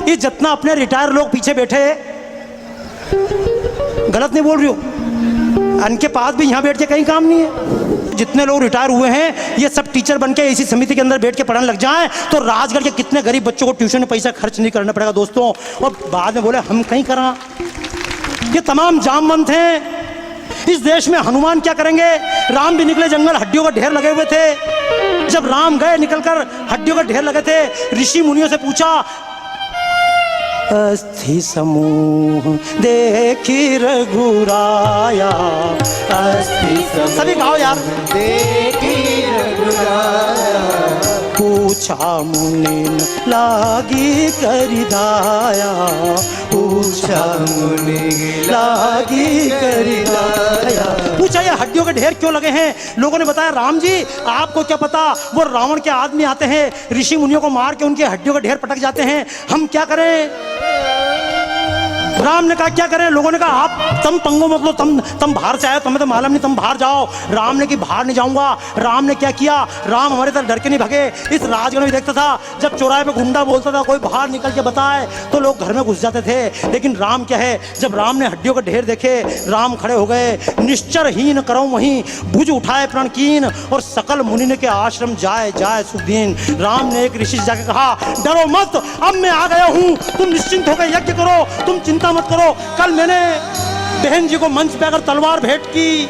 ये जितना अपने रिटायर लोग पीछे बैठे, गलत नहीं बोल रही हो, इनके पास भी यहाँ बैठ के कहीं काम नहीं है। जितने लोग रिटायर हुए हैं ये सब टीचर बन के इसी समिति के अंदर बैठ के पढ़ने लग जाएं तो राजगढ़ के कितने गरीब बच्चों को ट्यूशन में पैसा खर्च नहीं करना पड़ेगा दोस्तों। और बाद में बोले हम कहीं करा, ये तमाम जामवंत हैं। इस देश में हनुमान क्या करेंगे? राम भी निकले जंगल, हड्डियों का ढेर लगे हुए थे। जब राम गए निकलकर, हड्डियों का ढेर लगे थे। ऋषि मुनियों से पूछा, अस्थि समूह देखी रघुराया, अस्थि समूह सभी गाओ यार, देखी रघुराया, पूछा मुनि लागी करिदाया, पूछा मुनि लागी करिदाया। पूछा ये हड्डियों के ढेर क्यों लगे हैं? लोगों ने बताया राम जी आपको क्या पता, वो रावण के आदमी आते हैं, ऋषि मुनियों को मार के उनके हड्डियों के ढेर पटक जाते हैं, हम क्या करें? राम ने कहा क्या करें? लोगों ने कहा आप तम पंगो मतलब तम बाहर से आए, तुम्हें तो मालूम नहीं, तुम बाहर जाओ। राम ने कि बाहर नहीं जाऊंगा। राम ने क्या किया? राम हमारे तरफ डर के नहीं भगे। इस राजगढ़ में देखता था जब चौराहे पे गुंडा बोलता था कोई बाहर निकल के बताए तो लोग घर में घुस जाते थे। लेकिन राम क्या है, जब राम ने हड्डियों का ढेर देखे राम खड़े हो गए, निश्चरहीन करो वहीं भुज उठाए प्रण कीन, और सकल मुनि के आश्रम जाए जाए सुदीन। राम ने एक ऋषि से जाके कहा डरो मत, अब मैं आ गया हूँ, तुम निश्चिंत होकर यज्ञ करो, तुम चिंता मत करो। कल मैंने बहन जी को मंच पे आकर तलवार भेंट की।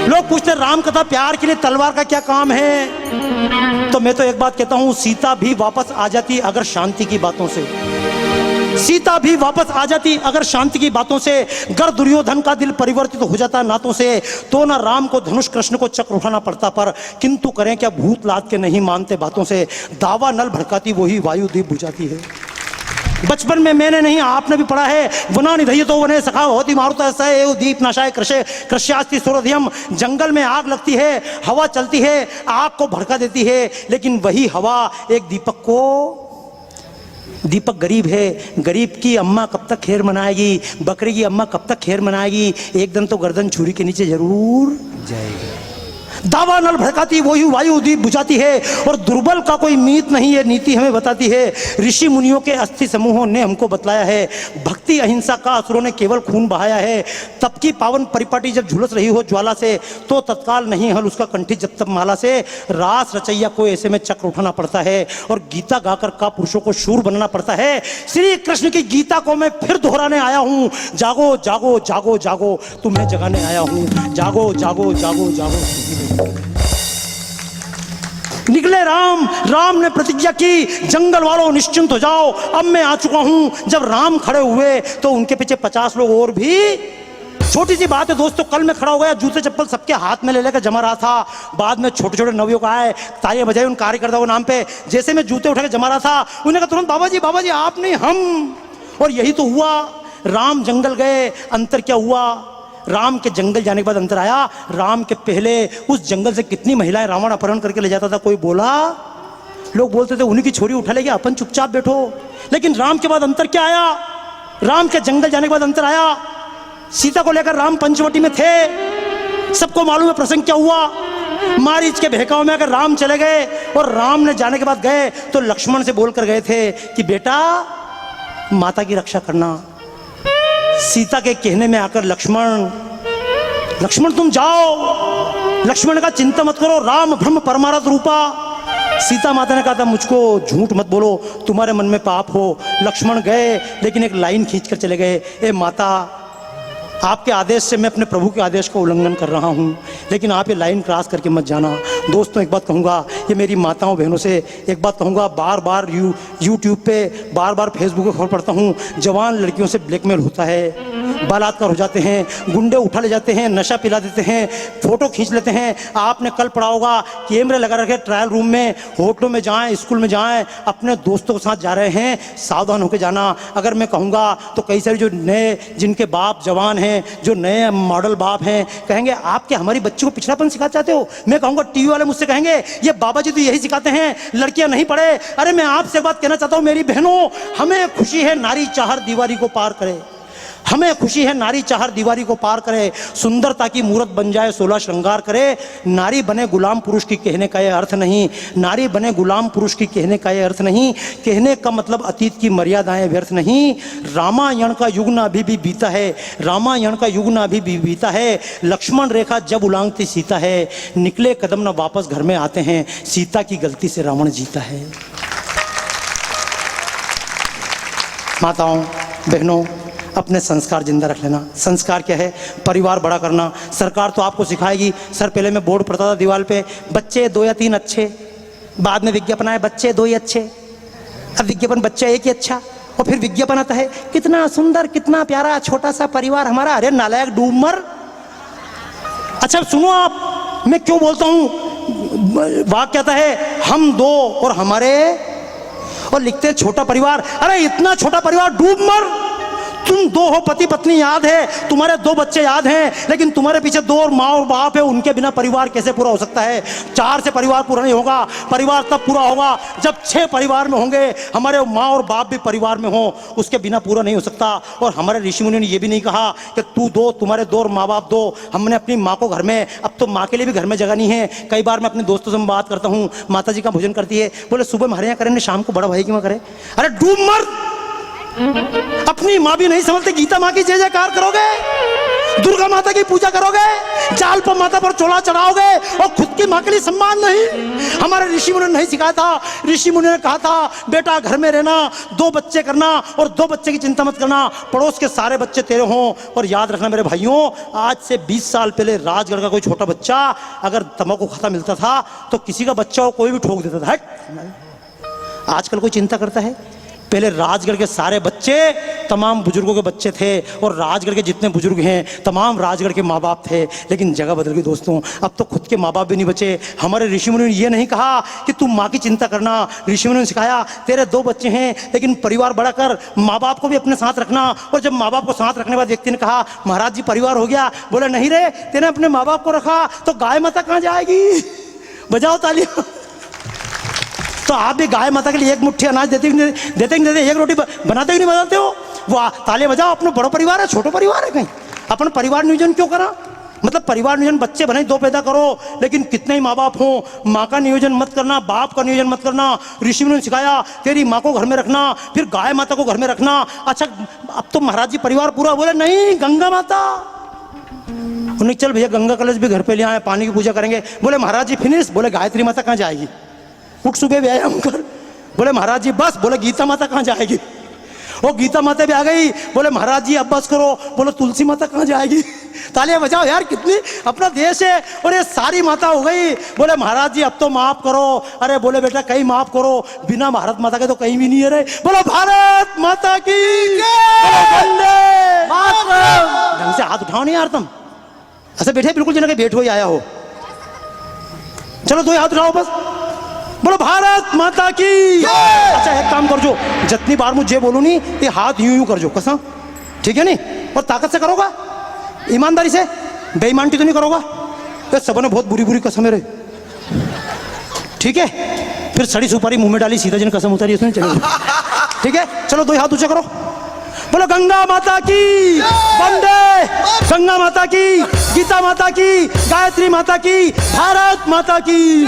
लोग पूछते राम कथा प्यार के लिए तलवार का क्या काम है? तो मैं तो एक बात कहता हूं, सीता भी वापस आ जाती अगर शांति की बातों से, सीता भी वापस आ जाती अगर शांति की बातों से। गर दुर्योधन का दिल परिवर्तित हो जाता नातों से, तो ना राम को धनुष कृष्ण को चक्र उठाना पड़ता। पर किंतु करें क्या, भूत लाद के नहीं मानते बातों से। दावा नल भड़काती वही वायु दीप बुझाती है। बचपन में मैंने नहीं आपने भी पढ़ा है, वना निधय तो वने सखा होती मारुता सह दीप नशाए कृष्यास्ति सूरध्यम। जंगल में आग लगती है, हवा चलती है, आग को भड़का देती है, लेकिन वही हवा एक दीपक को, दीपक गरीब है, गरीब की अम्मा कब तक खैर मनाएगी, बकरी की अम्मा कब तक खैर मनाएगी, एक दिन तो गर्दन छुरी के नीचे जरूर जाएगी। दावा नल भड़काती वही वायु दीप बुझाती है, और दुर्बल का कोई मीत नहीं, ये नीति हमें बताती है। ऋषि मुनियों के अस्थि समूहों ने हमको बतलाया है, भक्ति अहिंसा का असुरों ने केवल खून बहाया है। तब की पावन परिपाटी जब झुलस रही हो ज्वाला से, तो तत्काल नहीं हल उसका कंठी जब तक माला से। रास रचैया को ऐसे में चक्र उठाना पड़ता है, और गीता गाकर का पुरुषों को शूर बनना पड़ता है। श्री कृष्ण की गीता को मैं फिर दोहराने आया हूँ, जागो जागो जागो जागो, तुम्हें जगाने आया हूँ, जागो जागो जागो जागो। निकले राम, राम ने प्रतिज्ञा की, जंगल वालों निश्चिंत हो जाओ, अब मैं आ चुका हूं। जब राम खड़े हुए तो उनके पीछे 50 लोग और भी। छोटी सी बात है दोस्तों, कल मैं खड़ा हो गया, जूते चप्पल सबके हाथ में ले लेकर जमा रहा था। बाद में छोटे छोटे नवयुवक आए, तालियां बजाई उन कार्यकर्ताओं के नाम पे। जैसे मैं जूते उठा के जमा रहा था, उन्होंने कहा तुरंत बाबा जी आप नहीं हम। और यही तो हुआ, राम जंगल गए, अंतर क्या हुआ? राम के जंगल जाने के बाद अंतर आया, राम के पहले उस जंगल से कितनी महिलाएं रावण अपहरण करके ले जाता था। कोई बोला, लोग बोलते थे उन्हीं की छोरी उठा लेगी, अपन चुपचाप बैठो। लेकिन राम के बाद अंतर क्या आया? राम के जंगल जाने के बाद अंतर आया, सीता को लेकर राम पंचवटी में थे। सबको मालूम है प्रसंग क्या हुआ। मारीच के बहकाव में अगर राम चले गए, और राम ने जाने के बाद गए तो लक्ष्मण से बोलकर गए थे कि बेटा माता की रक्षा करना। सीता के कहने में आकर लक्ष्मण तुम जाओ। लक्ष्मण का चिंता मत करो, राम ब्रह्म परमारथ रूपा। सीता माता ने कहा था मुझको झूठ मत बोलो, तुम्हारे मन में पाप हो। लक्ष्मण गए, लेकिन एक लाइन खींचकर चले गए, ए माता आपके आदेश से मैं अपने प्रभु के आदेश को उल्लंघन कर रहा हूँ, लेकिन आप ये लाइन क्रॉस करके मत जाना। दोस्तों एक बात कहूँगा, ये मेरी माताओं बहनों से एक बात कहूँगा, बार बार यूट्यूब पे, बार बार फेसबुक पे खबर पढ़ता हूँ, जवान लड़कियों से ब्लैकमेल होता है, बलात्कार हो जाते हैं, गुंडे उठा ले जाते हैं, नशा पिला देते हैं, फोटो खींच लेते हैं। आपने कल पढ़ा होगा, कैमरे लगा रखे ट्रायल रूम में, होटलों में जाएं, स्कूल में जाएं, अपने दोस्तों के साथ जा रहे हैं, सावधान होकर जाना। अगर मैं कहूँगा तो कई सारे जो नए, जिनके बाप जवान हैं, जो नए मॉडल बाप हैं, कहेंगे आप क्या हमारी बच्ची को पिछड़ापन सिखाना चाहते हो? मैं कहूँगा टीवी वाले मुझसे कहेंगे ये बाबा जी तो यही सिखाते हैं, लड़कियाँ नहीं पढ़े। अरे मैं आपसे बात कहना चाहता हूँ मेरी बहनों, हमें खुशी है नारी चाहर दीवारी को पार करे। हमें खुशी है नारी चाहर दीवारी को पार करे, सुंदरता की मूरत बन जाए 16 श्रृंगार करे। नारी बने गुलाम पुरुष की कहने का यह अर्थ नहीं, नारी बने गुलाम पुरुष की कहने का यह अर्थ नहीं। कहने का मतलब अतीत की मर्यादाएं व्यर्थ नहीं। रामायण का युग ना अभी भी बीता है, रामायण का युग ना अभी भी बीता है। लक्ष्मण रेखा जब उलांघती सीता है, निकले कदम ना वापस घर में आते हैं। सीता की गलती से रावण जीता है। माताओं बहनों, अपने संस्कार जिंदा रख लेना। संस्कार क्या है? परिवार बड़ा करना। सरकार तो आपको सिखाएगी। सर पहले मैं बोर्ड पढ़ता था दीवार पे, बच्चे 2 या 3 अच्छे, बाद में विज्ञापन आए बच्चे 2 ही अच्छे, अब विज्ञापन बच्चा 1 ही अच्छा, और फिर विज्ञापन आता है कितना सुंदर कितना प्यारा छोटा सा परिवार हमारा। अरे नालायक डूब मर। अच्छा सुनो आप, मैं क्यों बोलता हूं, वाक्य आता है हम 2 और हमारे, और लिखते हैं छोटा परिवार। अरे इतना छोटा परिवार, डूब मर। तुम 2 हो, पति पत्नी याद है, तुम्हारे 2 बच्चे याद हैं, लेकिन तुम्हारे पीछे 2 और माँ और बाप है। उनके बिना परिवार कैसे पूरा हो सकता है? 4 से परिवार पूरा नहीं होगा। परिवार तब पूरा होगा जब 6 परिवार में होंगे, हमारे माँ और बाप भी परिवार में हो, उसके बिना पूरा नहीं हो सकता। और हमारे ऋषि मुनि ने यह भी नहीं कहा कि तू 2, तुम्हारे 2 और माँ बाप 2। हमने अपनी माँ को घर में, अब तो माँ के लिए भी घर में जगह नहीं है। कई बार मैं अपने दोस्तों से बात करता हूँ, माता जी का भोजन करती है, बोले सुबह हमारे यहाँ करें, शाम को बड़ा भाई की वहाँ करें। अरे डूब मर। अपनी माँ भी नहीं समझते, गीता माँ की जय जयकार करोगे, दुर्गा माता की पूजा करोगे, जाल पर माता पर चोला चढ़ाओगे, और खुद की माँ के लिए सम्मान नहीं। हमारे ऋषि मुनि ने नहीं सिखाया था। ऋषि मुनि ने कहा था बेटा घर में रहना, 2 बच्चे करना, और 2 बच्चे की चिंता मत करना, पड़ोस के सारे बच्चे तेरे हों। और याद रखना मेरे भाइयों, आज से 20 साल पहले राजगढ़ का कोई छोटा बच्चा अगर तंबाकू खाता मिलता था तो किसी का बच्चा कोई भी ठोक देता था। हट। आजकल कोई चिंता करता है? पहले राजगढ़ के सारे बच्चे तमाम बुजुर्गों के बच्चे थे, और राजगढ़ के जितने बुजुर्ग हैं तमाम राजगढ़ के माँ बाप थे। लेकिन जगह बदल गई दोस्तों, अब तो खुद के माँ बाप भी नहीं बचे। हमारे ऋषि मुनि ने ये नहीं कहा कि तुम माँ की चिंता करना। ऋषि मुनि ने सिखाया तेरे 2 बच्चे हैं, लेकिन परिवार बड़ा कर, माँ बाप को भी अपने साथ रखना। और जब माँ बाप को साथ रखने के बाद व्यक्ति ने कहा महाराज जी परिवार हो गया, बोले नहीं रे, तेने अपने माँ बाप को रखा तो गाय माता कहाँ जाएगी? बजाओ तालियां। तो आप भी गाय माता के लिए 1 मुट्ठी अनाज देते ही नहीं, 1 रोटी बनाते ही नहीं बनाते हो? वो ताले बजाओ। अपना बड़ा परिवार है, छोटा परिवार है कहीं? अपन परिवार नियोजन क्यों करा? मतलब परिवार नियोजन बच्चे बने 2 पैदा करो, लेकिन कितने ही माँ बाप हो, माँ का नियोजन मत करना, बाप का नियोजन मत करना। ऋषि ने सिखाया तेरी माँ को घर में रखना, फिर गाय माता को घर में रखना। अच्छा अब तो महाराज जी परिवार पूरा, बोले नहीं गंगा माता। उन्हें चल भैया गंगा कलश भी घर पे ले आए, पानी की पूजा करेंगे। बोले महाराज जी फिनिश। बोले गायत्री माता कहाँ जाएगी? उठ सुबह व्यायाम कर। बोले महाराज जी बस। बोले गीता माता कहाँ जाएगी? वो गीता माता भी आ गई। बोले महाराज जी अब बस करो। बोले तुलसी माता कहाँ जाएगी? तालियां बजाओ यार, कितनी अपना देश है और ये सारी माता हो गई। बोले महाराज जी अब तो माफ करो। अरे बोले बेटा कहीं माफ करो, बिना भारत माता के तो कहीं भी नहीं है रे। बोलो भारत माता की वंदे मातरम। ढंग से हाथ उठाओ नहीं यार तुम, ऐसे बैठे बिल्कुल जिन्हें बैठ हो ही आया हो। चलो 2 हाथ उठाओ बस, बोलो भारत माता की। अच्छा एक काम कर, जो जितनी बार मुझे बोलूं नहीं ये हाथ यूं यूं कर जो कसम, ठीक है नहीं? और ताकत से करोगा, ईमानदारी से, बेईमानती तो नहीं करोगा। ये सबने बहुत बुरी बुरी कसम है रे, ठीक है? फिर सड़ी सुपारी मुंह में डाली, सीधा जिन कसम उतारी उसने चलेगा, ठीक है? चलो 2 हाथ ऊंचे करो, बोलो गंगा माता की वंदे, गंगा माता की, गीता माता की, गायत्री माता की, भारत माता की।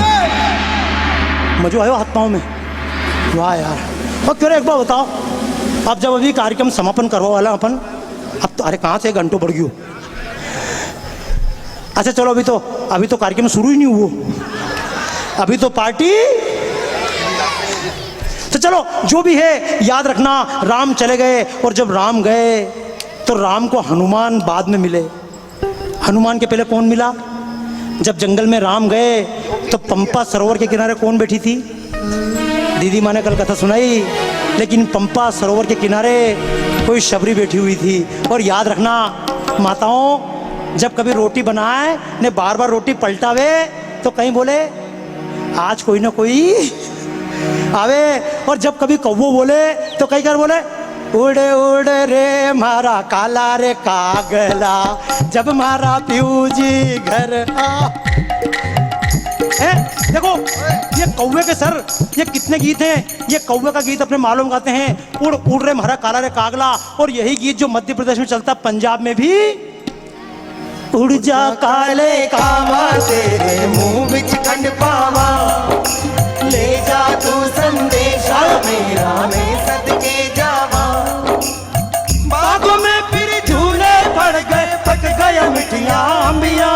मजो आयो हाथ पाँव में? वाह यार। और क्यों एक बार बताओ, अब जब अभी कार्यक्रम समापन करवा वाला अपन, अब तो अरे कहाँ से 1 घंटों बढ़ गई हो। अच्छा चलो अभी तो कार्यक्रम शुरू ही नहीं हुआ, अभी तो पार्टी। तो चलो जो भी है याद रखना, राम चले गए, और जब राम गए तो राम को हनुमान बाद में मिले। हनुमान के पहले कौन मिला? जब जंगल में राम गए तो पंपा सरोवर के किनारे कौन बैठी थी? दीदी माँ ने कल कथा सुनाई, लेकिन पंपा सरोवर के किनारे कोई शबरी बैठी हुई थी। और याद रखना माताओं, जब कभी रोटी बनाए ने बार बार रोटी पलटावे तो कहीं बोले आज कोई ना कोई आवे। और जब कभी कौवो बोले तो कहीं कर बोले उड़े उड़े रे मारा काला रे कागला, जब मारा पीऊ जी घर आ। देखो ये कौवे के सर, ये कितने गीत हैं। ये कौवे का गीत अपने मालूम गाते हैं, उड़ उड़ रे म्हारा काला रे कागला। और यही गीत जो मध्य प्रदेश में चलता, पंजाब में भी उड़ जा काले कावा तेरे मुंह बिच खंड पावा, ले जा तू संदेशा मेरा मैं सदके जावा। बागों में फिर झूले पड़ गए, पक गया मिठिया अंबिया,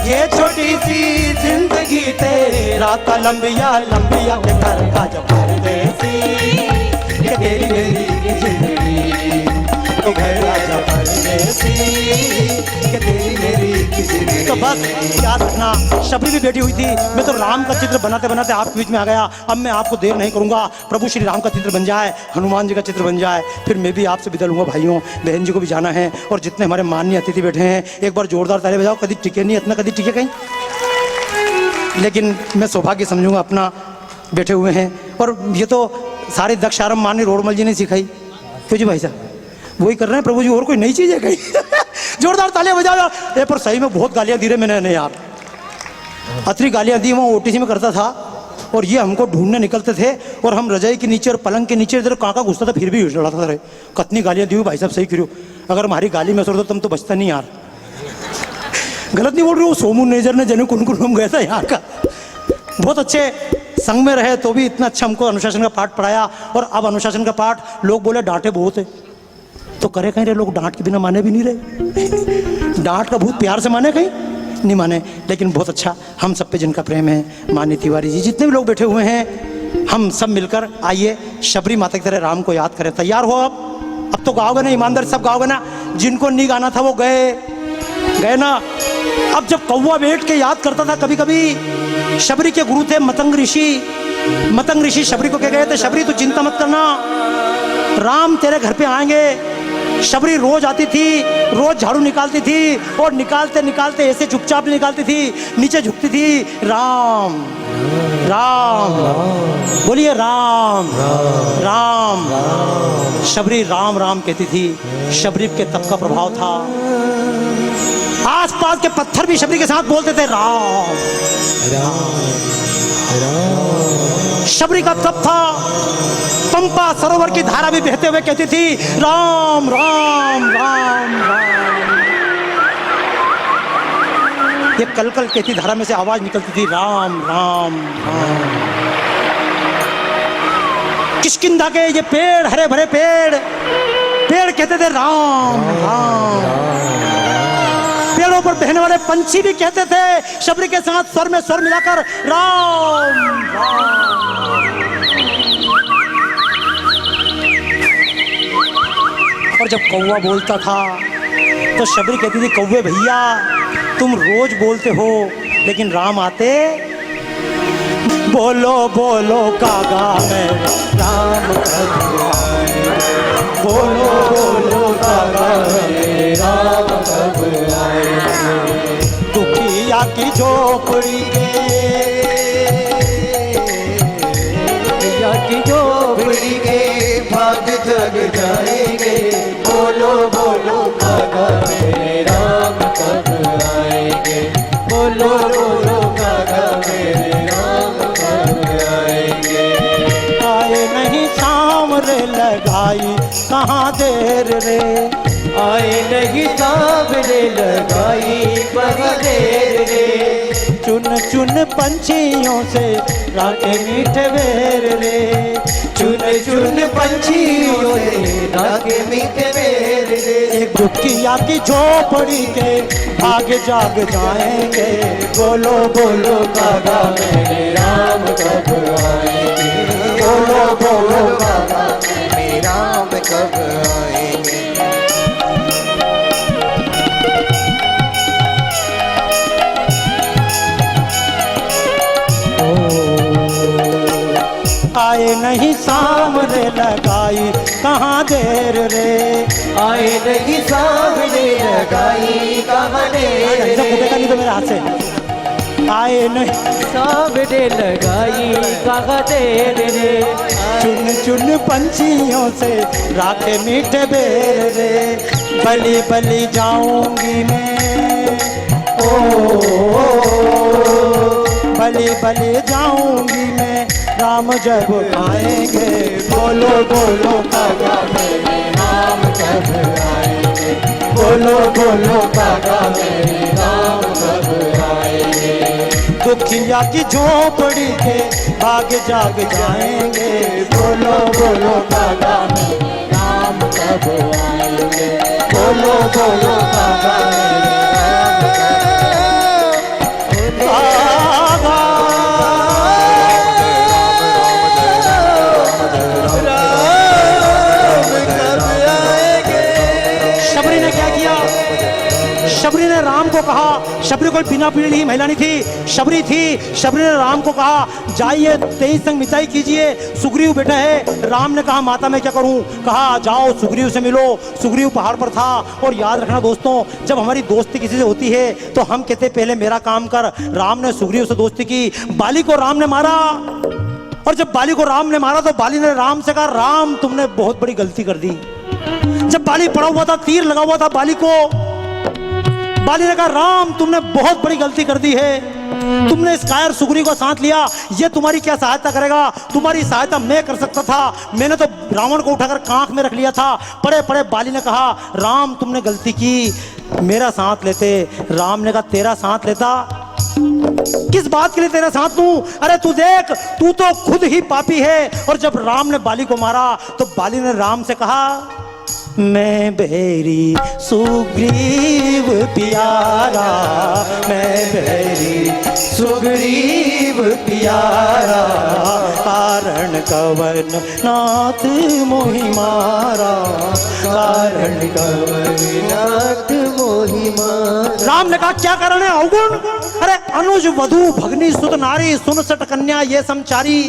ये छोटी सी जिंदगी तेरे रात लंबिया लंबिया के घर का जब परदेसी, ये तेरी मेरी जिंदगी तो घर राजा परदेसी, ये तेरी मेरी जिंदगी। तो बस याद रखना, शबरी भी बैठी हुई थी। मैं तो राम का चित्र बनाते बनाते आपके बीच में आ गया। अब मैं आपको देर नहीं करूंगा, प्रभु श्री राम का चित्र बन जाए, हनुमान जी का चित्र बन जाए, फिर मैं भी आपसे विदा लूंगा। भाइयों बहन जी को भी जाना है, और जितने हमारे माननीय अतिथि बैठे हैं एक बार जोरदार ताली बजाओ। कभी टिके नहीं, इतना कभी टिके कहीं, लेकिन मैं सौभाग्य समझूंगा अपना बैठे हुए हैं। और ये तो सारे दक्षारम माननीय रोडमल जी ने सिखाई। क्यों जी भाई साहब, वही कर रहे हैं प्रभु जी, और कोई नई चीज है कहीं? जोरदार तालियां बजाओ यार। पर सही में बहुत गालियां दी रहे मैंने यार, अतरी गालियां दी। मैं ओटीसी में करता था और ये हमको ढूंढने निकलते थे, और हम रजाई के नीचे और पलंग के नीचे इधर काका घुसता था, फिर भी लड़ाता था। कितनी गालियां दी हुई भाई साहब, सही करो। अगर हमारी गाली में असर तो तुम तो बचता नहीं यार। गलत नहीं बोल रही हूँ, सोमू नेजर ने जने कुन कुन गया था यहाँ का। बहुत अच्छे संग में रहे तो भी इतना अच्छा हमको अनुशासन का पाठ पढ़ाया। और अब अनुशासन का पाठ लोग बोले डांटे बहुत है, तो करे कहीं रहे लोग, डांट के बिना माने भी नहीं रहे। डांट का बहुत प्यार से माने, कहीं नहीं माने। लेकिन बहुत अच्छा, हम सब पे जिनका प्रेम है, माननीय तिवारी जी, जितने भी लोग बैठे हुए हैं, हम सब मिलकर आइए शबरी माता की तरह राम को याद करें। तैयार हो? अब तो गाओगे ना, ईमानदार सब गाओगे ना। जिनको नहीं गाना था वो गए ना। अब जब कौवा बैठ के याद करता था, कभी कभी शबरी के गुरु थे मतंग ऋषि। मतंग ऋषि शबरी को कह गए थे, शबरी तू चिंता मत करना, राम तेरे घर पे आएंगे। शबरी रोज आती थी, रोज झाड़ू निकालती थी, और निकालते निकालते ऐसे चुपचाप निकालती थी, नीचे झुकती थी, राम राम बोलिए, राम राम। शबरी राम राम कहती थी। शबरी के तप का प्रभाव था। आसपास के पत्थर भी शबरी के साथ बोलते थे राम राम। शबरी का तप था। पंपा सरोवर की धारा भी बहते हुए कहती थी राम राम राम राम। ये कलकल कहती धारा में से आवाज निकलती थी राम राम राम। किष्किंधा के ये पेड़, हरे भरे पेड़ कहते थे राम राम। पेड़ों पर बहने वाले पंछी भी कहते थे शबरी के साथ स्वर में स्वर मिलाकर राम राम। और जब कौवा बोलता था तो शबरी कहती थी कौवे भैया तुम रोज बोलते हो, लेकिन राम आते बोलो बोलो कागा में राम कब आए। बोलो बोलो कागा में राम कब आए। दुखिया की झोपड़ी के, दुखिया की झोपड़ी के भाग जग जाएंगे। बोलो बोलो कागा में राम कब आएंगे। बोलो बोलो कागा में राम कब आएंगे। आए नहीं शाम रे लगाई कहाँ देर रे। आए नहीं शाम रे लगाई कहाँ देर रे। चुन चुन पंछियों से राखे मीठे बेर रे। चुन चुन पंछियों से राखे मीठे बेर रे। एक दुखिया की झोपड़ी के आगे जाग जाएंगे। बोलो बोलो कागा मेरे राम कब आएंगे। बोलो बोलो कागा मेरे राम कब आएंगे। आए नहीं शाम रे लगाई कहाँ देर रे। आए नहीं शाम रे लगाई कहाँ देर रे। नहीं तो मेरे हाथ से। आए नहीं शाम रे लगाई कहाँ देर रे। चुन चुन पंछियों से राखे मीठे बेर रे। बली बली जाऊंगी मैं ओ बलि बलि जाऊंगी मैं, राम जब आएंगे। बोलो बोलो कागा मेरे राम कब आएंगे, बोलो बोलो कागा मेरे राम कब आएंगे। दुखिया की झोपड़ी के भाग जाग जाएंगे, बोलो बोलो कागा मेरे राम कब आएंगे, बोलो बोलो कागा मेरे शबरी ने राम को कहा, शबरी कोई बिना पीढ़ी महिला नहीं थी, शबरी थी। शबरी ने राम को कहा जाइए 23 संग मिताई कीजिए, सुग्रीव बेटा है। राम ने कहा माता मैं क्या करूं, कहा जाओ सुग्रीव से मिलो। सुग्रीव पहाड़ पर था। और याद रखना दोस्तों, जब हमारी दोस्ती किसी से होती है तो हम कहते पहले मेरा काम कर। राम ने सुग्रीव से दोस्ती की, बाली को राम ने मारा। और जब बाली को राम ने मारा तो बाली ने राम से कहा राम तुमने बहुत बड़ी गलती कर दी। जब बाली पड़ा हुआ था, तीर लगा हुआ था बाली को, बाली ने कहा राम तुमने बहुत बड़ी गलती कर दी है, तुमने इस कायर सुग्रीव को साथ लिया, ये तुम्हारी क्या सहायता करेगा, तुम्हारी सहायता मैं कर सकता था, मैंने तो रावण को उठाकर कांख में रख लिया था। पड़े पड़े बाली ने कहा राम तुमने गलती की, मेरा साथ लेते। राम ने कहा तेरा साथ लेता, किस बात के लिए तेरा साथ दूं, अरे तू देख तू तो खुद ही पापी है। और जब राम ने बाली को मारा तो बाली ने राम से कहा मैं बैरी सुग्रीव प्यारा, मैं बैरी सुग्रीव प्यारा, कारण कवन नाथ मोहि मारा, कारण कवन नाथ मोहि मारा। राम ने कहा क्या कारण है अवगुण, अरे अनुज वधु भगनी सुत नारी, सुन सट कन्या ये समचारी।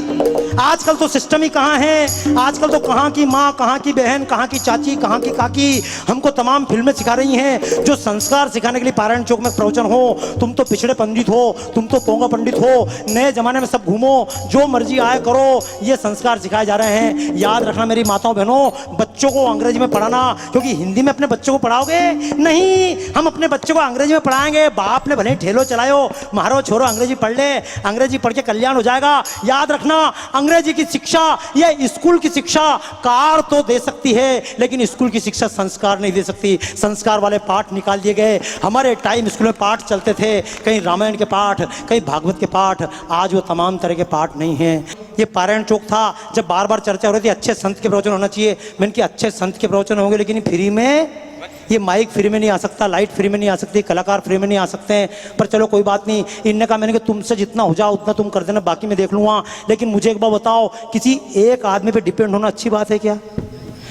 आजकल तो सिस्टम ही कहाँ है, आजकल तो कहाँ की माँ, कहाँ की बहन, कहाँ की चाची, कहाँ की काकी हमको तमाम फिल्में सिखा रही हैं जो संस्कार सिखाने के लिए पारायण चौक में प्रवचन हो। तुम तो पिछड़े पंडित हो, तुम तो पोंगा पंडित हो, नए जमाने में सब घूमो, जो मर्जी आए करो, ये संस्कार सिखाए जा रहे हैं। याद रखना मेरी माताओं बहनों, बच्चों को अंग्रेजी में पढ़ाना, क्योंकि हिंदी में अपने बच्चों को पढ़ाओगे नहीं, हम अपने बच्चों को अंग्रेजी में पढ़ाएंगे। बाप ने भले ठेलो चलायो, मारो छोरो अंग्रेजी पढ़ ले, अंग्रेजी पढ़ के कल्याण हो जाएगा। याद रखना अंग्रेजी की शिक्षा ये स्कूल की शिक्षा कार तो दे सकती है, लेकिन स्कूल की शिक्षा संस्कार नहीं दे सकती। संस्कार वाले पाठ निकाल दिए गए। हमारे टाइम स्कूल में पाठ चलते थे, कहीं रामायण के पाठ, कहीं भागवत के पाठ, आज वो तमाम तरह के पाठ नहीं हैं। ये पारायण चौक था, जब बार बार चर्चा हो रही थी अच्छे संत के प्रवचन होना चाहिए, मैंने कि अच्छे संत के प्रवचन होंगे लेकिन फ्री में, ये माइक फ्री में नहीं आ सकता, लाइट फ्री में नहीं आ सकती, कलाकार फ्री में नहीं आ सकते हैं। पर चलो कोई बात नहीं, इनने कहा मैंने कि तुमसे जितना हो जाओ उतना तुम कर देना, बाकी मैं देख लूँगा। लेकिन मुझे एक बात बताओ, किसी एक आदमी पे डिपेंड होना अच्छी बात है क्या?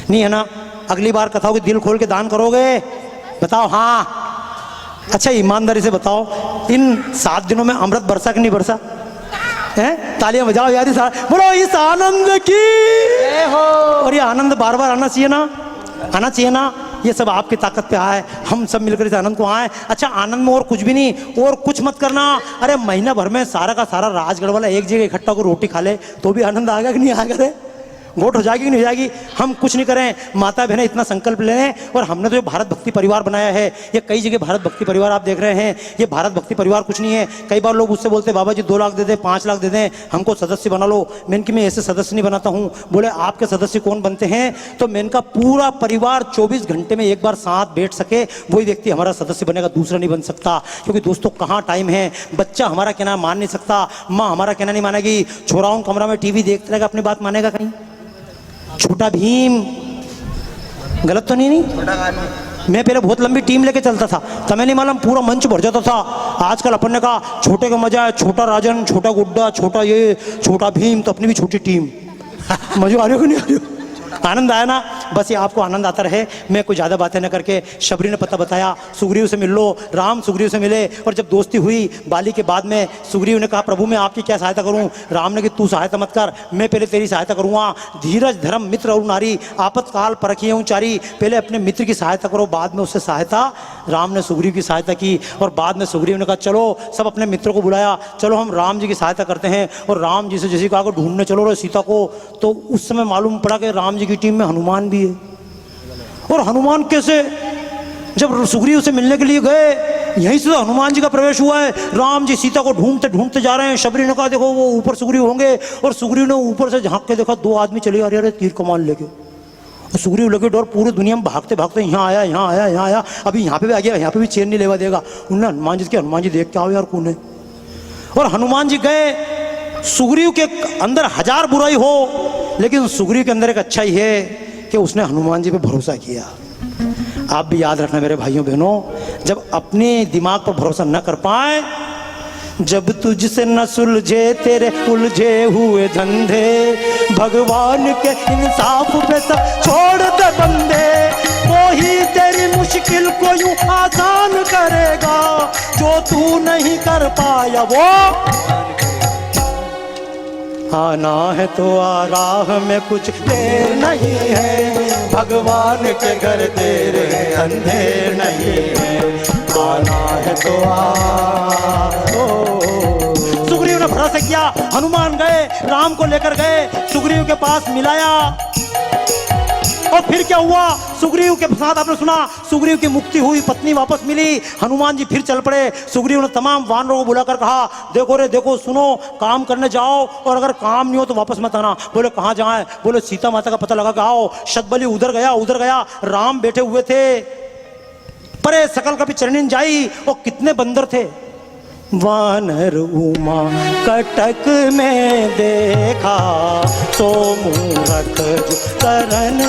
नहीं है ना। अगली बार कथाओं की दिल खोल के दान करोगे? बताओ हाँ। अच्छा ईमानदारी से बताओ, इन 7 दिनों में अमृत बरसा कि नहीं बरसा है? तालियां बजाओ यार, बोलो इस आनंद की हो। और ये आनंद बार बार आना चाहिए ना, आना चाहिए ना। ये सब आपकी ताकत पे आए, हम सब मिलकर इस आनंद को आए। अच्छा आनंद में और कुछ भी नहीं, और कुछ मत करना। अरे महीना भर में सारा का सारा राजगढ़ वाला एक जगह इकट्ठा होकर रोटी खा ले तो भी आनंद आएगा कि नहीं आएगा? रे वोट हो जाएगी कि नहीं हो जाएगी? हम कुछ नहीं करें, माता बहनें इतना संकल्प ले लें। और हमने तो जो भारत भक्ति परिवार बनाया है, ये कई जगह भारत भक्ति परिवार आप देख रहे हैं, ये भारत भक्ति परिवार कुछ नहीं है। कई बार लोग उससे बोलते हैं बाबा जी 2 लाख दे दें, 5 लाख दे दें, हमको सदस्य बना लो। मैंने कि मैं ऐसे सदस्य नहीं बनाता हूँ। बोले आपके सदस्य कौन बनते हैं? तो मैंने का पूरा परिवार 24 घंटे में एक बार साथ बैठ सके वही व्यक्ति हमारा सदस्य बनेगा, दूसरा नहीं बन सकता। क्योंकि दोस्तों कहाँ टाइम है, बच्चा हमारा कहना मान नहीं सकता, माँ हमारा कहना नहीं मानेगी, छोराओं कमरा में टीवी देखते रहेगा, अपनी बात मानेगा कहीं? छोटा भीम गलत तो नहीं? मैं पहले बहुत लंबी टीम लेके चलता था, तुम्हें नहीं मालूम, पूरा मंच भर जाता था। आजकल अपन ने कहा छोटे का मजा है, छोटा राजन, छोटा गुड्डा, छोटा ये, छोटा भीम, तो अपनी भी छोटी टीम। मजा आ रही हो कि नहीं आ रही हो? आनंद आया ना? बस ये आपको आनंद आता रहे। मैं कोई ज़्यादा बातें न करके, शबरी ने पता बताया सुग्रीव से मिल लो। राम सुग्रीव से मिले और जब दोस्ती हुई बाली के बाद में सुग्रीव ने कहा प्रभु मैं आपकी क्या सहायता करूं? राम ने कहा तू सहायता मत कर, मैं पहले तेरी सहायता करूंगा। धीरज धर्म मित्र और नारी, आपातकाल परखिए उचारी, पहले अपने मित्र की सहायता करो, बाद में उससे सहायता। राम ने सुग्रीव की सहायता की और बाद में सुग्रीव ने कहा चलो सब अपने मित्रों को बुलाया, चलो हम राम जी की सहायता करते हैं। और राम जी से जैसे कहा ढूंढने चलो रे सीता को, तो उस समय मालूम पड़ा कि राम जी की टीम में हनुमान भी है। और हनुमान कैसे? जब सुग्रीव से मिलने के लिए गए यहीं से तो हनुमान जी का प्रवेश हुआ है। राम जी सीता को ढूंढते ढूंढते जा रहे हैं। शबरी ने कहा देखो वो ऊपर सुग्रीव होंगे, और सुग्रीव ने ऊपर से झांक के देखा 2 आदमी चले आ रहे तीर कमान लेके। और सुग्रीव लगे डर, पूरी दुनिया में भागते भागते यहाँ आया यहाँ आया यहाँ आया, अभी यहाँ पे भी आ गया, यहाँ पे भी चैन नहीं लेवा देगा। उन्होंने हनुमान जी के, हनुमान जी देख के आओ यार कौन है। और हनुमान जी गए। सुग्रीव के अंदर 1000 बुराई हो, लेकिन सुग्रीव के अंदर एक अच्छाई है कि उसने हनुमान जी पे भरोसा किया। आप भी याद रखना मेरे भाइयों बहनों, जब अपने दिमाग पर भरोसा न कर पाए, जब तुझसे न सुलझे तेरे उलझे हुए धंधे, भगवान के इंसाफ पे सब छोड़ दे बंदे, वो ही तेरी मुश्किल को यूं आसान करेगा, जो तू नहीं कर पाया वो आना है तो आ, राह में कुछ देर नहीं है, भगवान के घर देर है अंधेर नहीं है, आना है तो आ। सुग्रीव ने भरोसा किया, हनुमान गए, राम को लेकर गए, सुग्रीव के पास मिलाया। और फिर क्या हुआ, सुग्रीव के साथ आपने सुना, सुग्रीव की मुक्ति हुई, पत्नी वापस मिली। हनुमान जी फिर चल पड़े। सुग्रीव ने तमाम वानरों को बुलाकर कहा देखो रे देखो, सुनो, काम करने जाओ, और अगर काम नहीं हो तो वापस मत आना। बोले कहाँ जाए? बोले सीता माता का पता लगा के आओ। शतबली उधर गया। राम बैठे हुए थे, परे सकल कभी चरणिन जाई, और कितने बंदर थे। वानर उमा कटक में देखा, सो मूरख जो करन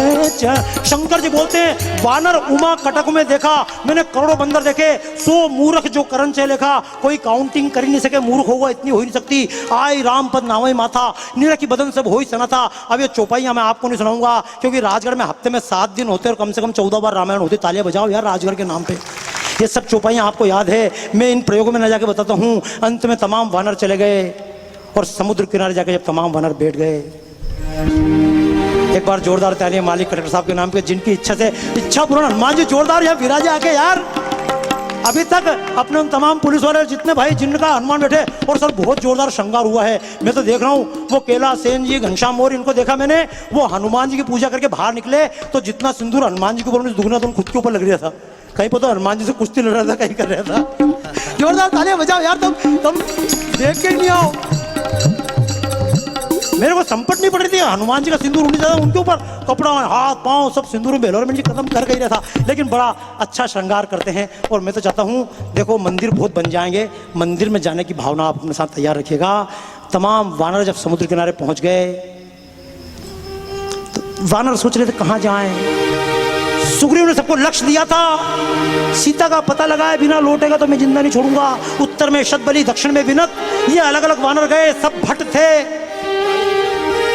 शंकर जी बोलते हैं वानर उमा कटक में देखा, मैंने करोड़ों बंदर देखे, सो मूर्ख जो करण से लिखा। कोई काउंटिंग कर ही नहीं सके, मूर्ख होगा इतनी हो ही नहीं सकती। आई राम पद नावई माथा, नीरख की बदन सब हो ही सना था। अब ये चौपाइयाँ मैं आपको नहीं सुनाऊंगा, क्योंकि राजगढ़ में हफ्ते में 7 दिन होते और कम से कम 14 बार रामायण होती। तालियां बजाओ यार राजगढ़ के नाम पे। ये सब चौपाइयाँ आपको याद है, मैं इन प्रयोगों में न जाके बताता हूँ। अंत में तमाम वानर चले गए, और समुद्र किनारे जाके जब तमाम वानर बैठ गए, एक बार जोरदार तालियां मालिक कलेक्टर साहब के नाम पे, जिनकी इच्छा पूर्ण हनुमान जी जोरदार यहाँ विराजे आके यार। अभी तक अपने उन तमाम पुलिस वाले जितने भाई जिनका हनुमान बैठे, और सर बहुत जोरदार श्रृंगार हुआ है। मैं तो देख रहा हूँ वो केला सेन जी, घनश्याम मौर्य, इनको देखा मैंने, वो हनुमान जी की पूजा करके बाहर निकले तो जितना सिंदूर हनुमान जी के ऊपर दुगना तो खुद के ऊपर लग रहा था। कहीं पता हनुमान जी से कुश्ती लड़ रहा था, कहीं कर रहा था। जोरदार तालियां बजाओ यार, तुम देख के नहीं आओ। मेरे को संपट नहीं पड़ रही थी, हनुमान जी का सिंदूर उड़ने जाता, उनके ऊपर कपड़ा, हाथ पांव सब सिंदूर में बेलोर में जी खत्म कर गई रहा था। लेकिन बड़ा अच्छा श्रृंगार करते हैं। और मैं तो चाहता हूँ देखो मंदिर बहुत बन जाएंगे, मंदिर में जाने की भावना आप अपने साथ तैयार रखिएगा। तमाम वानर जब समुद्र किनारे पहुंच गए, तो वानर सोच रहे थे कहाँ जाएं। सुग्रीव ने सबको लक्ष्य दिया था, सीता का पता लगाए बिना लौटेगा तो मैं जिंदा नहीं छोड़ूंगा। उत्तर में शतबली, दक्षिण में विनत, ये अलग अलग वानर गए, सब भट्ट थे।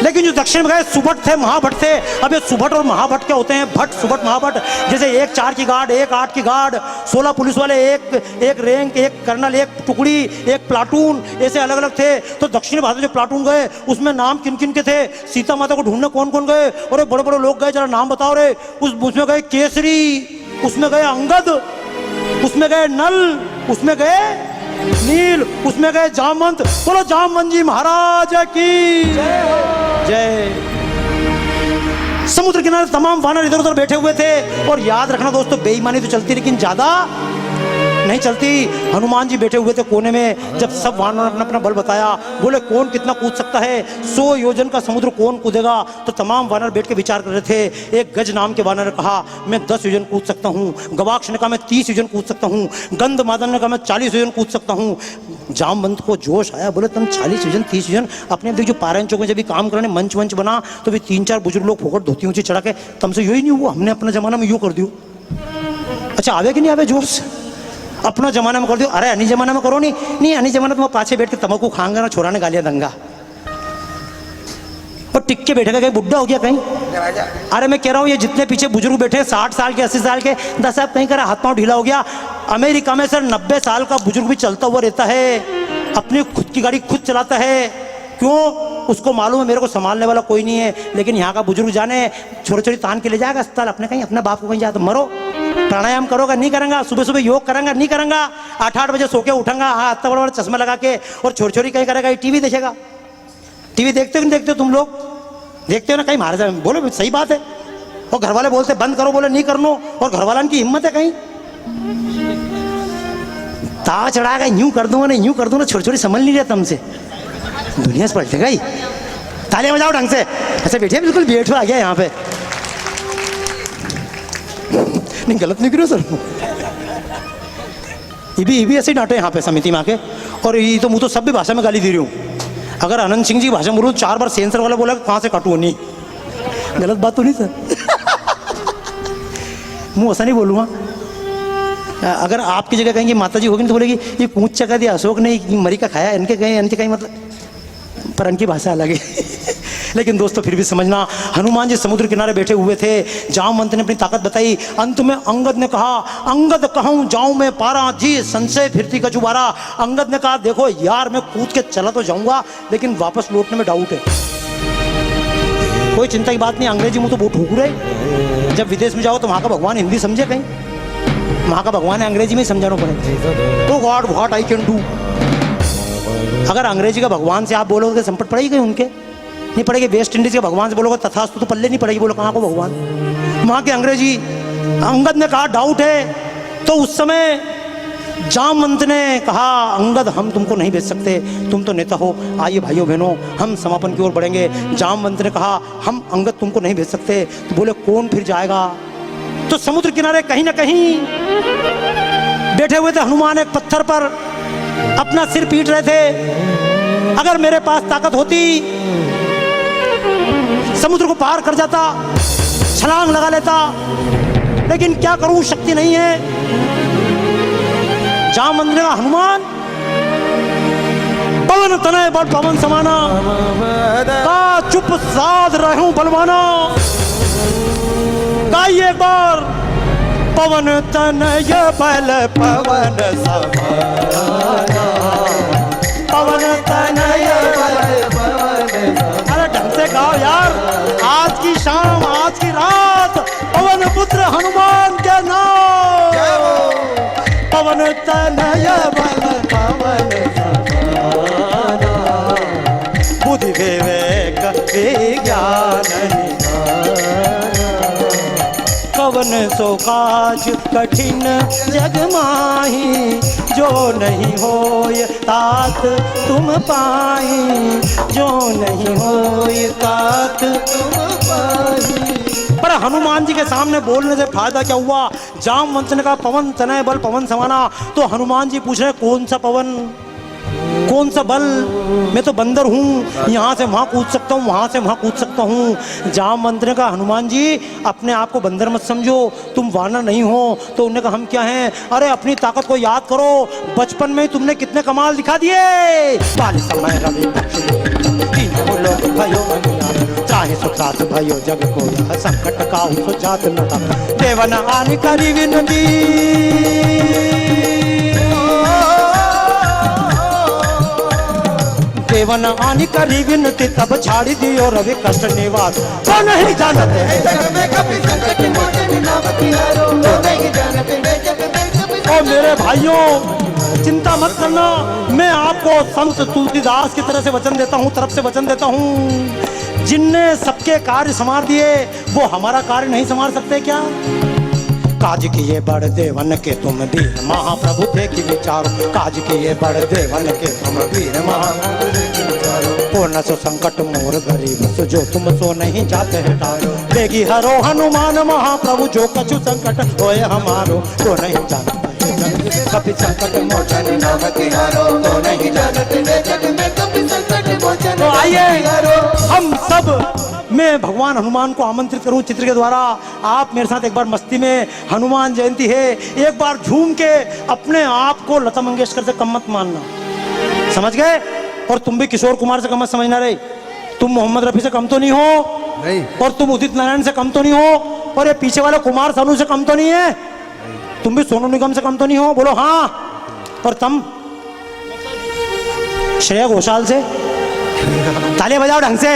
लेकिन जो दक्षिण में गए सुभट थे, महाभट्ट थे। अब ये सुभट और महाभट्ट क्या होते हैं? भट्ट, सुभट, महाभट्ट। जैसे एक 4 की गार्ड, एक 8 की गार्ड, 16 पुलिस वाले, एक रैंक, एक कर्नल, एक टुकड़ी, एक प्लाटून, ऐसे अलग अलग थे। तो दक्षिण भारत में जो प्लाटून गए उसमें नाम किन किन के थे? सीता माता को ढूंढने कौन कौन गए? और बड़े बड़े लोग गए, जरा नाम बताओ रे। उसमें गए केसरी, उसमें गए अंगद, उसमें गए नल, उसमें गए नील, उसमें गए जामवंत। बोलो जामवंत जी महाराज की जय। समुद्र किनारे तमाम वानर इधर उधर बैठे हुए थे। और याद रखना दोस्तों, बेईमानी तो चलती लेकिन ज्यादा नहीं चलती। हनुमान जी बैठे हुए थे कोने में। जब सब वानर अपना अपना बल बताया, बोले कौन कितना कूद सकता है, 100 योजन का समुद्र कौन कूदेगा? तो तमाम वानर बैठ के विचार कर रहे थे। एक गज नाम के वानर ने कहा मैं 10 योजन कूद सकता हूँ। गवाक्ष ने कहा मैं 30 योजन कूद सकता हूँ। गंधमादन ने कहा मैं 40 योजन कूद सकता हूँ। जामवंत को जोश आया, बोले तुम 40 योजन 30 योजन? अपने देख जो पारायण चौक में जब भी काम करने मंच वंच बना तो भी 3-4 बुजुर्ग लोग फोकट धोती ऊंची चढ़ा के, तुमसे यही नहीं हुआ, हमने अपने जमाना में यूँ कर दियो। अच्छा आवे कि नहीं आवे जोश? अपना जमाना में कर दियो। अरे अन्य जमाना में करो नहीं अन्य जमाना में पाछे बैठ के तम्बाकू खाएंगे ना, छोरा ने गालियां दंगा, और टिक के बैठेगा, कहीं बुढ़ा हो गया कहीं। अरे मैं कह रहा हूँ ये जितने पीछे बुजुर्ग बैठे हैं 60 साल के 80 साल के, 10 साहब कहीं करा हाथ पांव ढीला हो गया। अमेरिका में सर 90 साल का बुजुर्ग भी चलता हुआ रहता है, अपनी खुद की गाड़ी खुद चलाता है। क्यों? उसको मालूम है मेरे को संभालने वाला कोई नहीं है। लेकिन यहाँ का बुजुर्ग जाने छोटे छोटे तान के ले जाएगा अस्पताल, अपने कहीं अपने बाप को कहीं जाए तो मरो। प्राणायाम करोगा नहीं करेंगा, सुबह सुबह योग करेंगा नहीं करेंगा, 8-8 बजे सो के उठेंगा, हाँ इतना बड़ा बड़ा चश्मा लगा के, और छोटी छोटी कहीं करेगा टीवी देखेगा। टीवी देखते हो नहीं देखते हो तुम लोग? देखते हो ना, कहीं मारे जाए बोलो सही बात है। और घर वाले बोलते बंद करो, बोले नहीं करनो, और घर वालों की हिम्मत है कहीं। ताव चढ़ा के यूं कर दूंगा ना, यूं कर दूंगा, छोटी छोटी समझ नहीं रहा तुमसे, दुनिया से पलटेगा ही। तालियां बजाओ ढंग से। ऐसे बैठे बिल्कुल बैठो आ गया यहाँ पे। नहीं गलत नहीं करो सर, ये भी ऐसे ही डांटे यहाँ पे समिति में आके। और ये तो मुँह तो सब भी भाषा में गाली दे रही हूँ। अगर अनंत सिंह जी की भाषा में बोलूँ 4 बार सेंसर वाला बोला कहाँ से काटूँ, नहीं गलत बात तो नहीं सर। मुँह ऐसा नहीं बोलूँगा। अगर आपकी जगह कहेंगे माता जी होगी तो बोलेगी ये पूछ चका दिया अशोक ने, मरी का खाया, इनके कहीं मतलब, पर इनकी भाषा अलग है। लेकिन दोस्तों फिर भी समझना, हनुमान जी समुद्र किनारे बैठे हुए थे, जामवंत ने अपनी ताकत बताई। अंत में अंगद ने कहा, अंगद कहूँ जाऊँ मैं पारा, जी संशय फिरती का जुबारा। अंगद ने कहा देखो यार मैं कूद के चला तो जाऊँगा, लेकिन वापस लौटने में डाउट है। कोई चिंता की बात नहीं, अंग्रेजी मुँह तो बहुत ठुक रहे। जब विदेश में जाओ तो वहाँ का भगवान हिंदी समझे, कहीं वहाँ का भगवान है अंग्रेजी में समझाना पड़ेगा। तो God what I can do. अगर अंग्रेजी का भगवान से आप बोलोगे तो संपट पड़ेगी कहीं उनके, नहीं पड़ेगी। वेस्ट इंडीज के भगवान से बोलोगे तथास्तु तो पल्ले नहीं पड़ेगी। बोलो कहाँ को भगवान, वहाँ के अंग्रेजी। अंगद ने कहा डाउट है, तो उस समय जामवंत ने कहा अंगद हम तुमको नहीं भेज सकते, तुम तो नेता हो, आइए भाइयों बहनों हम समापन की ओर बढ़ेंगे। जामवंत ने कहा हम अंगद तुमको नहीं भेज सकते। तो बोले कौन फिर जाएगा? तो समुद्र किनारे कहीं ना कहीं बैठे हुए थे हनुमान, एक पत्थर पर अपना सिर पीट रहे थे। अगर मेरे पास ताकत होती समुद्र को पार कर जाता, छलांग लगा लेता, लेकिन क्या करूं शक्ति नहीं है। जामवंत ने कहा हनुमान पवन तनय बल पवन समाना, का चुप साध रहूं बलवाना। गाइए एक बार, पवन तनय बल पवन समाना, पवन तनय बल पवन समाना। अरे ढंग से गाओ यार, आज की शाम आज की रात पवन पुत्र हनुमान के नाम। पवन तनय बल पवन समाना, बुद्धि विवेक विज्ञान कवन सो काज कठिन जग माही, जो नहीं होय तात तुम पाई, जो नहीं होय तात तुम पाई। पर हनुमान जी के सामने बोलने से फायदा क्या हुआ? जामवंत ने कहा पवन तनय बल पवन समाना। तो हनुमान जी पूछ रहे कौन सा पवन, कौन सा बल? मैं तो बंदर हूँ, यहाँ से वहाँ कूद सकता हूँ, वहाँ से वहाँ कूद सकता हूँ। जामवंत ने कहा हनुमान जी अपने आप को बंदर मत समझो, तुम वानर नहीं हो। तो उन्होंने कहा हम क्या हैं? अरे अपनी ताकत को याद करो, बचपन में ही तुमने कितने कमाल दिखा दिए। समय रवि चाहे सुखात भयो जग को, यह संकट का सुजात न था, देवन आनि करी विनती। देवन आनि करी विनती, तब छाड़ी दियो रवि कष्ट निवास। तो नहीं जानते जग में कभी संकट मोचन नाम तिहारो, तो नहीं जानते जग में कभी। ओ मेरे भाइयों चिंता मत करना, मैं आपको संत तुलसीदास की तरह से वचन देता हूँ, तरफ से वचन देता हूँ। जिनने सबके कार्य संवार दिए वो हमारा कार्य नहीं संवार सकते क्या? काज किए बड़ देवन के तुम वीर महाप्रभु थे कि विचारो, काज किए बड़ देवन के तुम वीर महाप्रभु। पूर्ण सो संकट मोर गरीब सो, जो तुम सो नहीं जाते हटारो। देगी हरो हनुमान महाप्रभु, जो कछु संकट होए हमारो, तो नहीं जानते कभी संकट मोचन नाम तिहारो, तो नहीं जानते जग में कभी संकट मोचन। तो आइए हम सब, मैं भगवान हनुमान को आमंत्रित करूं चित्र के द्वारा। आप मेरे साथ एक बार मस्ती में, हनुमान जयंती है, एक बार झूम के अपने आप को लता मंगेशकर से कम मत मानना, समझ गए? और तुम भी किशोर कुमार से कम मत समझना रे। तुम मोहम्मद रफी से कम तो नहीं हो नहीं, और तुम उदित नारायण से कम तो नहीं हो, और ये पीछे वाले कुमार सानू से कम तो नहीं है, तुम भी सोनू निगम से कम तो नहीं हो, बोलो हाँ। और तुम श्रेया घोषाल से, तालियां बजाओ ढंग से।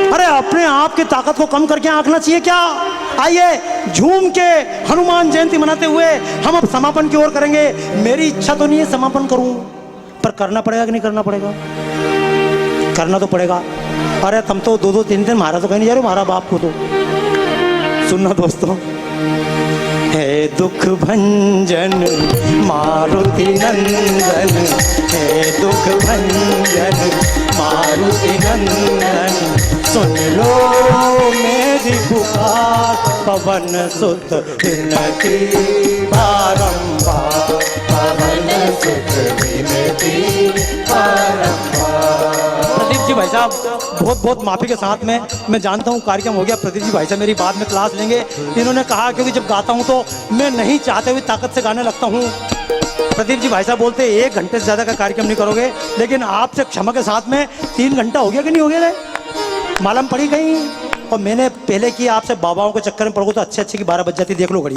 अरे अपने आप की ताकत को कम करके आंकना चाहिए क्या? आइए झूम के हनुमान जयंती मनाते हुए हम अब समापन की ओर करेंगे। मेरी इच्छा तो नहीं है समापन करूं, पर करना पड़ेगा कि नहीं करना पड़ेगा? करना तो पड़ेगा। अरे तुम तो 2-2 3 दिन मारा तो कहीं नहीं जा रहे हो, मारा बाप को तो। सुनना दोस्तों, है दुख भंजन मारुति नंदन, है दुख भंजन मारुति नंदन। सुन लो मेरी पुकार पवन सुत विनती बारंबार, पवन सुत विनती बारंबार। प्रदीप जी भाई साहब बहुत बहुत माफ़ी के साथ में मैं जानता हूँ कार्यक्रम हो गया। प्रदीप जी भाई साहब मेरी बाद में क्लास लेंगे। इन्होंने कहा क्योंकि जब गाता हूँ तो मैं नहीं चाहते हुए ताकत से गाने लगता हूँ। प्रदीप जी भाई साहब बोलते 1 घंटे से ज़्यादा का कार्यक्रम नहीं करोगे, लेकिन आपसे क्षमा के साथ में 3 घंटा हो गया कि नहीं हो गया रे? मालूम पड़ी कहीं? और मैंने पहले की आपसे बाबाओं के चक्कर में पड़ोगे तो अच्छे की 12 बज जाती। देख लो घड़ी,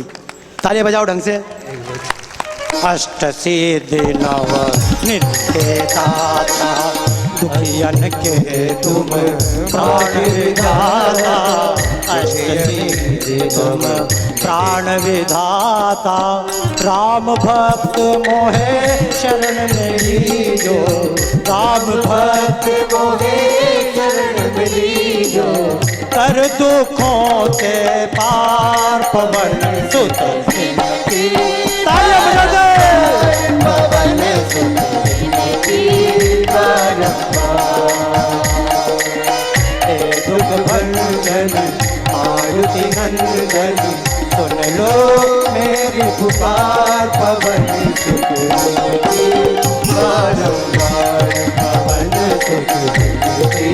तालियां बजाओ ढंग से। अष्ट सिद्धि नव नित्य दाता, दुखियन के तुम प्राण विधाता। अष्ट सिद्धि तुम प्राण विधाता, राम भक्त मोहे शरण में लीजो, राम भक्त मोहे शरण में लीजो। कर दुखों के पार पवन सुत विनती, तालियां बजा दो। पवन सुत विनती बारंबार, हे दुख भंजन मारुति नंदन। सुन लो मेरी पुकार पवन सुत विनती बारंबार, पवन सुत विनती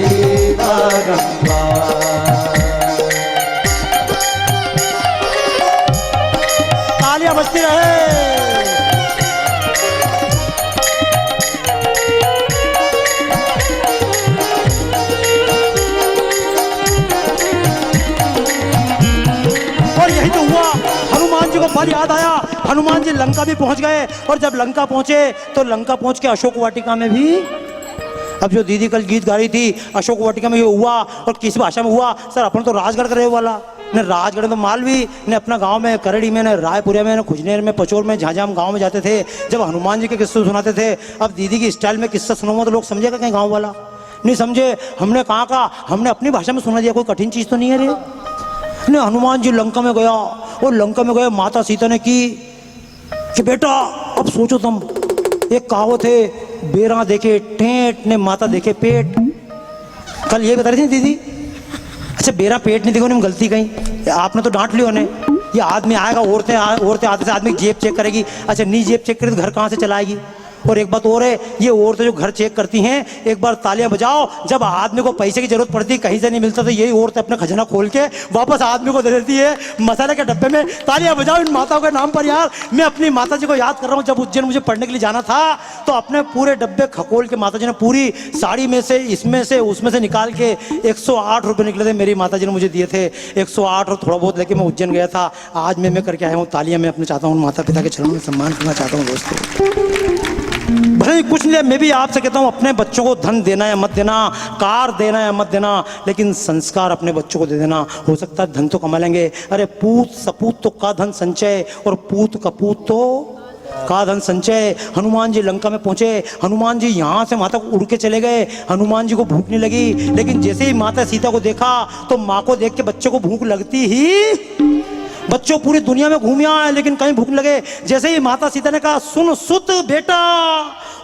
बारंबार। तालियां बजती रहे। और यही तो हुआ, हनुमान जी को फल याद आया। हनुमान जी लंका भी पहुंच गए, और जब लंका पहुंचे तो लंका पहुंच के अशोक वाटिका में भी, अब जो दीदी कल गीत गा रही थी, अशोक वाटिका में ये हुआ। और किस भाषा में हुआ? सर अपन तो राजगढ़ करे वाला, न राजगढ़ में मालवी, न अपना गांव में करड़ी में, न रायपुरिया में, न खुजनेर में, पचोर में, जहाँ जहाँ हम गाँव में जाते थे जब हनुमान जी के किस्से सुनाते थे। अब दीदी की स्टाइल में किस्सा सुनाऊंगा तो लोग समझेगा कहीं गाँव वाला नहीं समझे। हमने कहा हमने अपनी भाषा में सुना दिया, कोई कठिन चीज़ तो नहीं है रे। ने हनुमान जी लंका में गया, और लंका में गए माता सीता ने की कि बेटा अब सोचो तुम, एक कहावत है, बेरा देखे टेंट ने माता देखे पेट। कल ये बता रही थी दीदी। अच्छा बेरा पेट नहीं देखो, उन्हें गलती कहीं, आपने तो डांट लियो ने। ये आदमी आएगा, औरतें आते से आदमी जेब चेक करेगी। अच्छा नहीं जेब चेक करे तो घर कहाँ से चलाएगी? और एक बात और है, ये औरतें जो घर चेक करती हैं, एक बार तालियां बजाओ, जब आदमी को पैसे की जरूरत पड़ती कहीं से नहीं मिलता तो यही औरतें अपना खजाना खोल के वापस आदमी को दे देती है मसाले के डब्बे में। तालियां बजाओ इन माताओं के नाम पर यार। मैं अपनी माता जी को याद कर रहा हूँ, जब उज्जैन मुझे पढ़ने के लिए जाना था तो अपने पूरे डब्बे खकोल के माता जी ने पूरी साड़ी में से, इसमें से, उसमें से निकाल के 108 रुपये निकले थे, मेरी माता जी ने मुझे दिए थे 108, और थोड़ा बहुत लेके मैं उज्जैन गया था। आज मैं करके आया हूँ। तालियां मैं अपने चाहता हूँ माता पिता के चरणों में सम्मान करना चाहता हूँ दोस्तों। भले कुछ नहीं, मैं भी आपसे कहता हूँ अपने बच्चों को धन देना या मत देना, कार देना या मत देना, लेकिन संस्कार अपने बच्चों को दे देना। हो सकता है धन तो कमा लेंगे, अरे पूत सपूत तो का धन संचय, और पूत कपूत तो का धन संचय। हनुमान जी लंका में पहुंचे, हनुमान जी यहाँ से वहाँ तक उड़ के चले गए। हनुमान जी को भूख नहीं लगी, लेकिन जैसे ही माता सीता को देखा तो माँ को देख के बच्चे को भूख लगती ही। बच्चों पूरी दुनिया में घूम आए लेकिन कहीं भूख लगे। जैसे ही माता सीता ने कहा सुन सुत बेटा,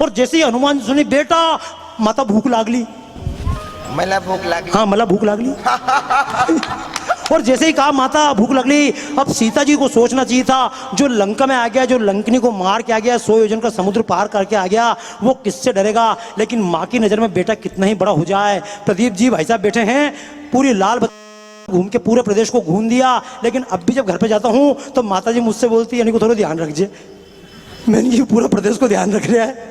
और जैसे ही हनुमान जी सुनी बेटा, माता भूख लागली, मला भूख लागली। हाँ मला भूख लागली। और जैसे ही कहा माता भूख लगली, अब सीता जी को सोचना चाहिए था, जो लंका में आ गया, जो लंकनी को मार के आ गया, 100 योजन का समुद्र पार करके आ गया, वो किससे डरेगा। लेकिन माँ की नज़र में बेटा कितना ही बड़ा हो जाए। प्रदीप जी भाई साहब बैठे हैं, पूरी लाल घूम के पूरे प्रदेश को घूम दिया, लेकिन अब भी जब घर पे जाता हूँ तो माता जी मुझसे बोलती है यानी को थोड़ा ध्यान रखिए। मैंने ये पूरा प्रदेश को ध्यान रख रहा है।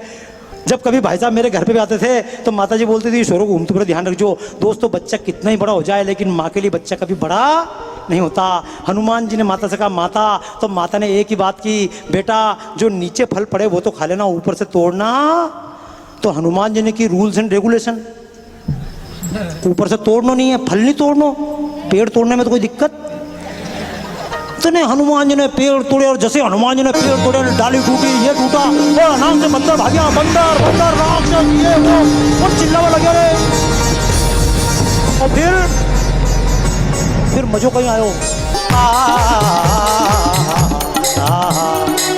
जब कभी भाई साहब मेरे घर पे भी आते थे तो माता जी बोलती थी शोरों को घूमते पूरा ध्यान रखो। दोस्तों बच्चा कितना ही बड़ा हो जाए लेकिन माँ के लिए बच्चा कभी बड़ा नहीं होता। हनुमान जी ने माता से कहा माता, तो माता ने एक ही बात की, बेटा जो नीचे फल पड़े वो तो खा लेना, ऊपर से तोड़ना। तो हनुमान जी ने की रूल्स एंड रेगुलेशन, ऊपर से तोड़ना नहीं है, फल नहीं तोड़ना, पेड़ तोड़ने में तो कोई दिक्कत तो नहीं। हनुमान जी ने पेड़ तोड़े, और जैसे हनुमान जी ने पेड़ तोड़े डाली टूटी, ये टूटा, और अनाम से बंदर भाग्या, बंदर बंदर राक्षस ये वो, और चिल्लावा लगे रे। और फिर मजो कहीं आयो।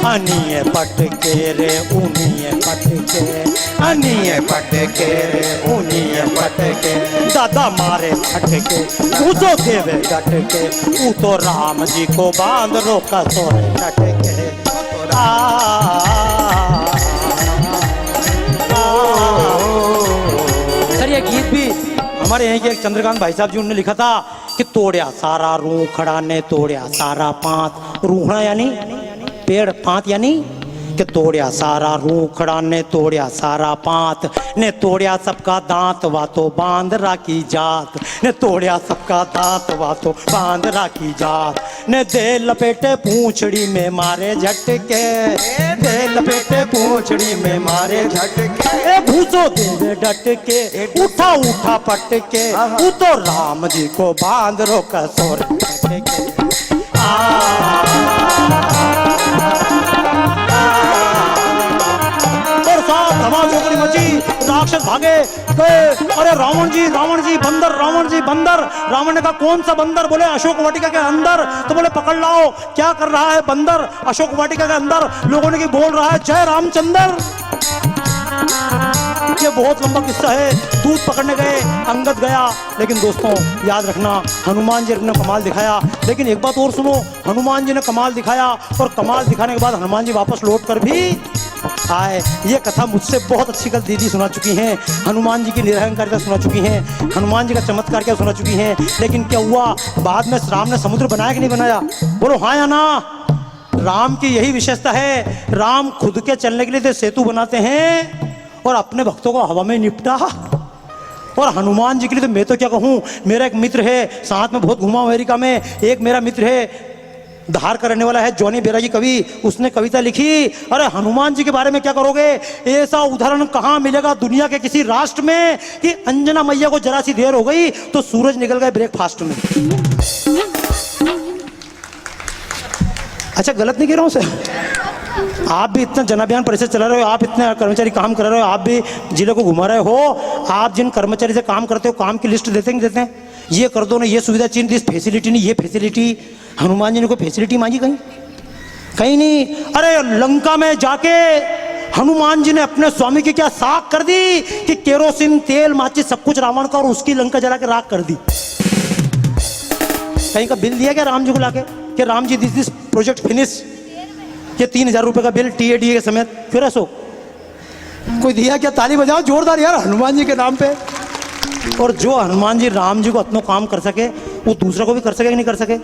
अनिए पटके रे उनिए पटके, अनिए पटके रे उनिए पटके, दादा मारे फटके तू तो देवे डटके, तू तो राम जी को बांध रोका सोरे डटके। सर ये गीत भी हमारे यहाँ के एक चंद्रकांत भाई साहब जी उन्होंने लिखा था कि तोड़या सारा रूखड़ा ने तोड़या सारा पांत, रूखड़ा यानी पेड़, पांत यानी कि तोड़या सारा रूखड़ा ने तोड़या सारा पांत, ने तोड़या सबका दांत वातो बांध राखी जात, ने तोड़या सबका दांत वातो बांध राखी जात, ने दे लपेटे पूंछड़ी में मारे झटके, दे लपेटे पूंछड़ी में मारे झटके, ए भूसो देवे डटके, उठा उठा पटके, तू तो राम जी को बांध रोका सोर डटके। धमाल चौकड़ी मची, राक्षस भागे गए, अरे रावण जी बंदर, रावण जी बंदर। रावण ने कहा कौन सा बंदर? बोले अशोक वाटिका के अंदर। तो बोले पकड़ लाओ, क्या कर रहा है बंदर अशोक वाटिका के अंदर? लोगों ने की बोल रहा है जय रामचंद्र। ये बहुत लंबा किस्सा है। दूध पकड़ने गए, अंगद गया, लेकिन दोस्तों याद रखना हनुमान जी ने कमाल दिखाया। लेकिन एक बात और सुनो, हनुमान जी ने कमाल दिखाया और कमाल दिखाने के बाद हनुमान जी वापस लौट कर भी आए। ये कथा मुझसे बहुत अच्छी कल दीदी सुना चुकी हैं, हनुमान जी की निरहंकारिता सुना चुकी हैं, हनुमान जी का चमत्कार क्या सुना चुकी हैं। लेकिन क्या हुआ बाद में? राम ने समुद्र बनाया कि नहीं बनाया? बोलो हाँ या ना? राम की यही विशेषता है, राम खुद के चलने के लिए तो सेतु बनाते हैं और अपने भक्तों को हवा में निपटा। और हनुमान जी के लिए तो मैं तो क्या कहूँ, मेरा एक मित्र है, साथ में बहुत घुमा अमेरिका में, एक मेरा मित्र है धार का रहने वाला है, जॉनी बैरागी कवि, उसने कविता लिखी। अरे हनुमान जी के बारे में क्या करोगे? ऐसा उदाहरण कहाँ मिलेगा दुनिया के किसी राष्ट्र में कि अंजना मैया को जरा सी देर हो गई तो सूरज निकल गए ब्रेकफास्ट में। अच्छा गलत नहीं कह रहा हूँ सर, आप भी इतना जन अभियान परिषद चला रहे हो, आप इतने कर्मचारी काम कर रहे हो, आप भी जिले को घुमा रहे हो, आप जिन कर्मचारी से काम करते हो काम की लिस्ट देते हैं, ये कर दो ना, ये सुविधा चाहिए, दिस फैसिलिटी नहीं, ये फैसिलिटी। हनुमान जी ने कोई फैसिलिटी मांगी कहीं? कहीं नहीं। अरे लंका में जाके हनुमान जी ने अपने स्वामी की क्या साख कर दी कि केरोसिन तेल माचिस सब कुछ रावण का और उसकी लंका जला के राख कर दी। कहीं का बिल दिया क्या राम जी को लाके कि Ram ji this project finish? ये 3000 रुपए का बिल TADA के समेत फिर असो कोई दिया क्या? ताली बजाओ जोरदार यार हनुमान जी के नाम पे। और जो हनुमान जी राम जी को अपना काम कर सके वो दूसरा को भी कर सके कि नहीं कर सके?